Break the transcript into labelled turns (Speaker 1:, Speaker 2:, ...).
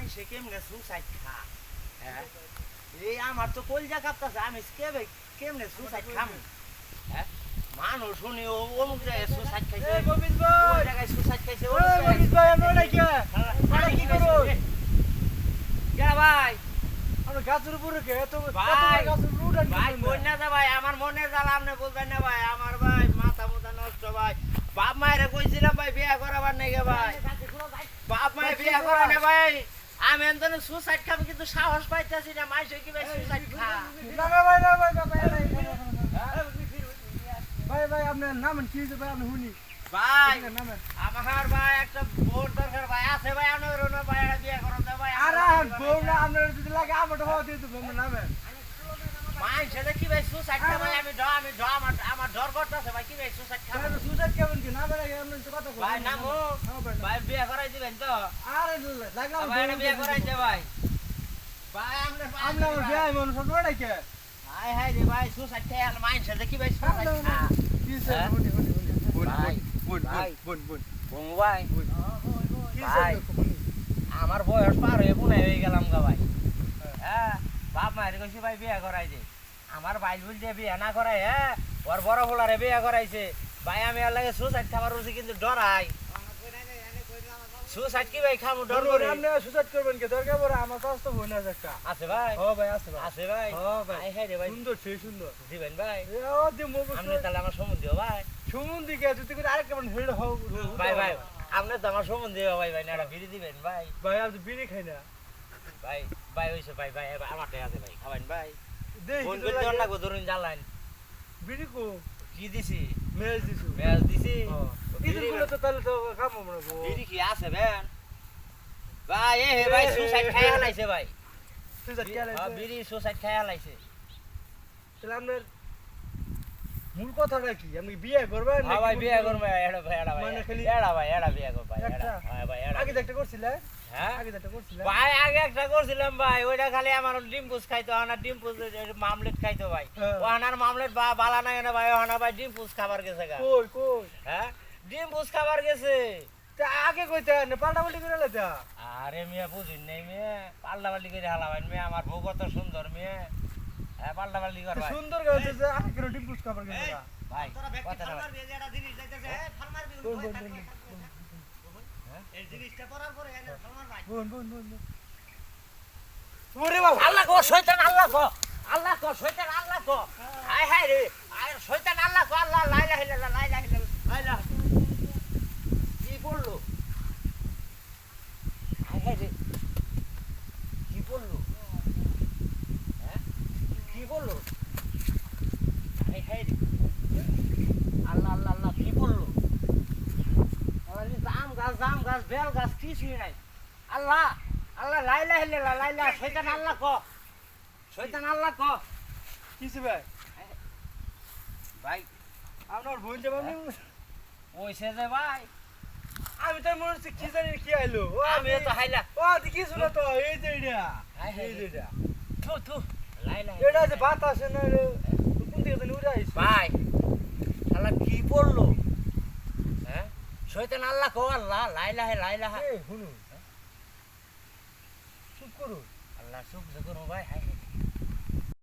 Speaker 1: মাইসে কেমনে সুসাইড খা হ্যাঁ এই আমার তো কলজা কাঁপতাছে আমি কেমনে সুসাইড খাম হ্যাঁ মানুষ শুনি অমুক জায়গায় সুসাইড খাইছে
Speaker 2: গোবিন্দ ভাই
Speaker 1: ওই জায়গায় সুসাইড খাইছে
Speaker 2: গোবিন্দ ভাই আমরা কি কি করো
Speaker 1: কেডা ভাই
Speaker 2: আমরা গাছের উপরে কে তো
Speaker 1: ভাই
Speaker 2: গাছের উপরে
Speaker 1: ভাই কই না যা ভাই আমার মনে জ্বালা আপনি বলবেন না ভাই আমার ভাই মাথা মুথা নষ্ট ভাই বাপ মায়ের কইছিলাম ভাই বিয়া করাবার নাই গে ভাই বাপ মায়ের বিয়া করা না ভাই আমি এনতনে সুসাইড খাব কিন্তু সাহস পাইতাছি না মাইসে কি ভাই সুসাইড খা
Speaker 2: না ভাই না ভাই ভাই ভাই আপনার নাম কি হইছে ভাই আপনি শুনি
Speaker 1: ভাই
Speaker 2: নাম
Speaker 1: আমার ভাই একটা বোন দরকার ভাই আছে ভাই আমার ওনা ভাই এটা বিয়া করতে দাও ভাই
Speaker 2: আরে বউ না আপনার যদি লাগে আমারটা হওয়া দিয়ে দেবো আপনার নামে
Speaker 1: মাইসে কি ভাই সুসাইড খা ভাই আমি আমার ডর করতেছে ভাই কি ভাই সুসাইড খা
Speaker 2: সুজাত কেমন কি না ভাই আমরা তো কথা কই
Speaker 1: ভাই নামো ভাই বিয়া করাই দিবেন তো
Speaker 2: আরে লাগলাম
Speaker 1: ভাই এটা বিয়া করাই দে ভাই ভাই আমরা
Speaker 2: আমরা বিয়ে মানুষ ওটাই কে
Speaker 1: হাই হাই রে ভাই সুসাইড খা আর মাইসে কি ভাই সুসাইড খা
Speaker 2: কি স্যার শুনি
Speaker 1: ভাই
Speaker 2: বুন
Speaker 1: ভাই
Speaker 2: কি
Speaker 1: ভাই আমার বয়স পার হয়ে বুনাই হয়ে গেলাম গা ভাই হ্যাঁ বাপ মায়ের কইছি ভাই বিয়া করাই দে আমার বাইল বুল দিয়ে বিয়া না করাই হ্যাঁ ওর বড় হোলারে বিয়া করাইছে ভাই আমি আর লাগে সুসাইড খাবার উঠছি কিন্তু ডরাই সুসাইড কি ভাই খামু ডর করে
Speaker 2: আপনি সুসাইড করবেন কি দরকার পড়ে আমার কাছে তো বোন আছে একটা
Speaker 1: আছে ভাই
Speaker 2: ও ভাই আছে ভাই
Speaker 1: আছে ভাই
Speaker 2: ও ভাই
Speaker 1: হাই হাই রে ভাই
Speaker 2: সুন্দর সেই সুন্দর
Speaker 1: দিবেন ভাই
Speaker 2: ও দি মুখ
Speaker 1: আপনি তাহলে আমার সম্বন্ধ দিও ভাই
Speaker 2: সুমন্দি কে তুই করে আরেকটা মানে হেড হও
Speaker 1: ভাই ভাই আপনি তো আমার সম্বন্ধ দিও ভাই ভাই না বিড়ি দিবেন ভাই
Speaker 2: ভাই আজ বিড়ি খাই না
Speaker 1: ভাই ভাই হইছে ভাই ভাই আমারটাই আছে ভাই খাবেন ভাই
Speaker 2: দেই
Speaker 1: ফোন করে দেওয়ার লাগবে ধরুন জ্বালান
Speaker 2: বিড়ি কো
Speaker 1: কি দিছি
Speaker 2: মেজ দিছু
Speaker 1: মেয়াজ দিছি
Speaker 2: ইদুল গুলো তো তাহলে তো কাম মনে গো
Speaker 1: বিড়ি কি আছে বেন ভাই এ হে ভাই সুসাইড খাই হালাইছে ভাই
Speaker 2: তুই যা কে
Speaker 1: হ্যাঁ বিড়ি সুসাইড খাই হালাইছে
Speaker 2: তাহলে আপনার মূল কথাটা কি আমি বিয়ে করবেন
Speaker 1: হ্যাঁ ভাই বিয়ে করব এড়া ভাই এড়া ভাই
Speaker 2: মানে খালি
Speaker 1: এড়া ভাই এড়া বিয়ে করব ভাই
Speaker 2: একটা?
Speaker 1: এড়া হ্যাঁ ভাই এড়া
Speaker 2: আগে একটা করছিলে
Speaker 1: হ্যাঁ
Speaker 2: আগে একটা করছিলে
Speaker 1: ভাই আগে একটা করছিলাম ভাই ওইটা খালি আমার ডিম পুস খাইতো না ডিম পুস মামলেট খাইতো ভাই
Speaker 2: হ্যাঁ।
Speaker 1: ও আনার মামলেট বালা না না ভাই ওনা ভাই ডিম পুস খাবার গেছে গা
Speaker 2: কই কই
Speaker 1: হ্যাঁ ডিম পুস খাবার গেছে
Speaker 2: তা আগে কইতে না পাল্টাপাল্টি করে লেতা
Speaker 1: আরে মিয়া বুঝিন নাই মেয়ে পাল্টাপাল্টি করে হালাবেন মেয়ে আমার বউ কত সুন্দর মেয়ে হ্যাঁ পাল্টাপাল্টি কর ভাই
Speaker 2: সুন্দর গাছে যে আগে করে ডিম পুষ খাবার গেছে
Speaker 1: ভাই কথা না ভাই।
Speaker 2: বোন বোন বোন
Speaker 1: ওরে বাবা আল্লাহ গো শয়তান আল্লাহ গো শয়তান আল্লাহ গো হায় হায় রে আয় শয়তান আল্লাহ গো আল্লাহ লা ইলাহা ইল্লাল্লাহ লা ইলাহা ইল্লাল্লাহ লা ইলাহা কি বললো হায় হায় রে কি বললো হ্যাঁ কি বললো হায় হায় রে আল্লাহ আল্লাহ আল্লাহ কি বললো আল্লাহ জাম গাছ বেল গাছ কিছুই নাই আল্লাহ আল্লাহ লা ইলাহা ইল্লাল্লাহ লা ইলাহা শয়তান আল্লাহ গো শয়তান আল্লাহ গো
Speaker 2: কিছে ভাই
Speaker 1: ভাই
Speaker 2: আপনার বোন যে আপনি
Speaker 1: ওইসে যে ভাই
Speaker 2: আমি তো মনে হচ্ছে কি জানি কি আইলো ও
Speaker 1: আমি তো হাইলা
Speaker 2: ও দেখি শুনো তো এই যে এটা
Speaker 1: হাই হাই
Speaker 2: এই যে এটা
Speaker 1: থু থু লা ইলাহা
Speaker 2: এটা যে বাতাস না কোন দিকে জানি উড়ে আইছে
Speaker 1: ভাই শালা কি বললো হ্যাঁ শয়তান আল্লাহ গো আল্লাহ লা ইলাহা লা ইলাহা
Speaker 2: এই শুনুন চুপ করুন
Speaker 1: আল্লাহ সুখ করো ভাই হাই